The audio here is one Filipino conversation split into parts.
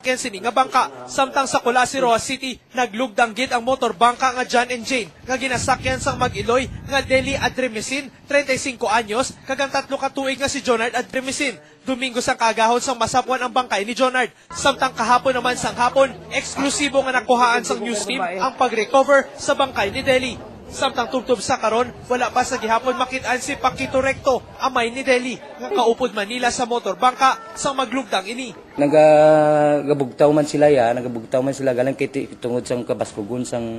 Ken sini nga bangka, samtang sa Colasero City, naglugdanggit ang motor bangka nga John and Jane, nga ginasakyan sang Mag-Iloy, nga Deli Adremesin, 35 anyos, kagang 3 ka tuig nga si Jonard Adremesin. Domingo sang kagahon sang masapuan ang bangkay ni Jonard. Samtang kahapon naman sang hapon, eksklusibo nga nakuhaan sang news team ang pag-recover sa bangkay ni Deli. Samtang tubtob sa karon, wala pa sa gihapon makitaan si Paquito Recto, amay ni Deli, nga kaupod Manila sa motor bangka sang maglugdang ini. Nagabugtaw man sila galang kay tungod sang kabaskugon sang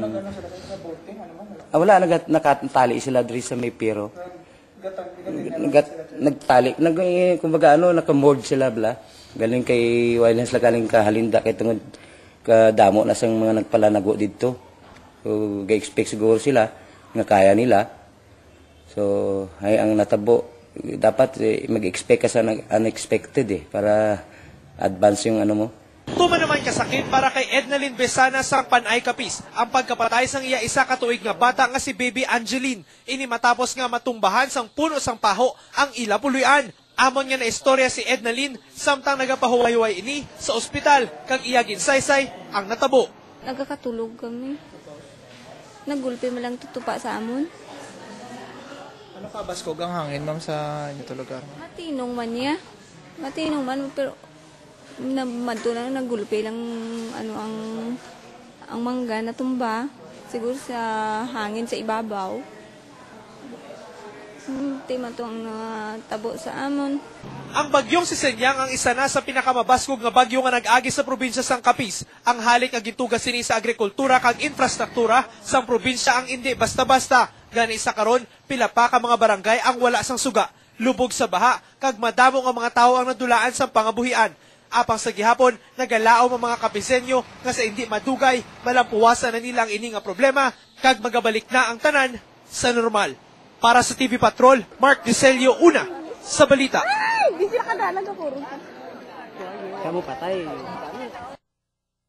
wala nakatali sila diri sa may pero nagtali kumbaga nakamord sila bla galing kay wala sila galing kahalinda kay tungod kadamo na sang mga nagpalanago didto. So ga-expect siguro sila nga kaya nila. So ay ang natabo dapat mag-expect ka sa unexpected para advance yung mo. Tuma naman kasakit para kay Ednalyn Besana sa Panay Capiz ang pagkapatay sang iya isa katuig nga bata nga si Baby Angeline. Ini matapos nga matumbahan sang puno sang paho ang ila puluyan. Amon nga na istorya si Ednalyn samtang nagapahuway-huway ini sa ospital kag iya ginsaysay ang natabo. Nagkakatulog kami. Nagulpi mo lang tutupa sa amon. Ano ka baskog ang hangin ma'am sa inyo lugar? Matinong man niya. Matinong man pero namadto lang nagulpi lang ang mangga na tumba siguro sa hangin sa ibabaw. Tima to ang tabo sa amon. Ang bagyong si Senyang ang isa na sa pinakamabaskog nga bagyo nga nag-agi sa probinsya sang Capiz. Ang halik nga gitugas sini sa agrikultura kag infrastruktura sang probinsya ang hindi basta-basta. Gani sa karon pila pa ka mga barangay ang wala sang suga, lubog sa baha kag madamo nga mga tawo ang nadulaan sa pangabuhian. Apang sa gihapon, nagalao ang mga Capizenyo nga sa hindi madugay, malampuwasan na nila ang ini nga problema kag magabalik na ang tanan sa normal. Para sa TV Patrol, Mark Dicelio, una sa balita. Ay, hindi sila kadalaga puro. Kamu patay.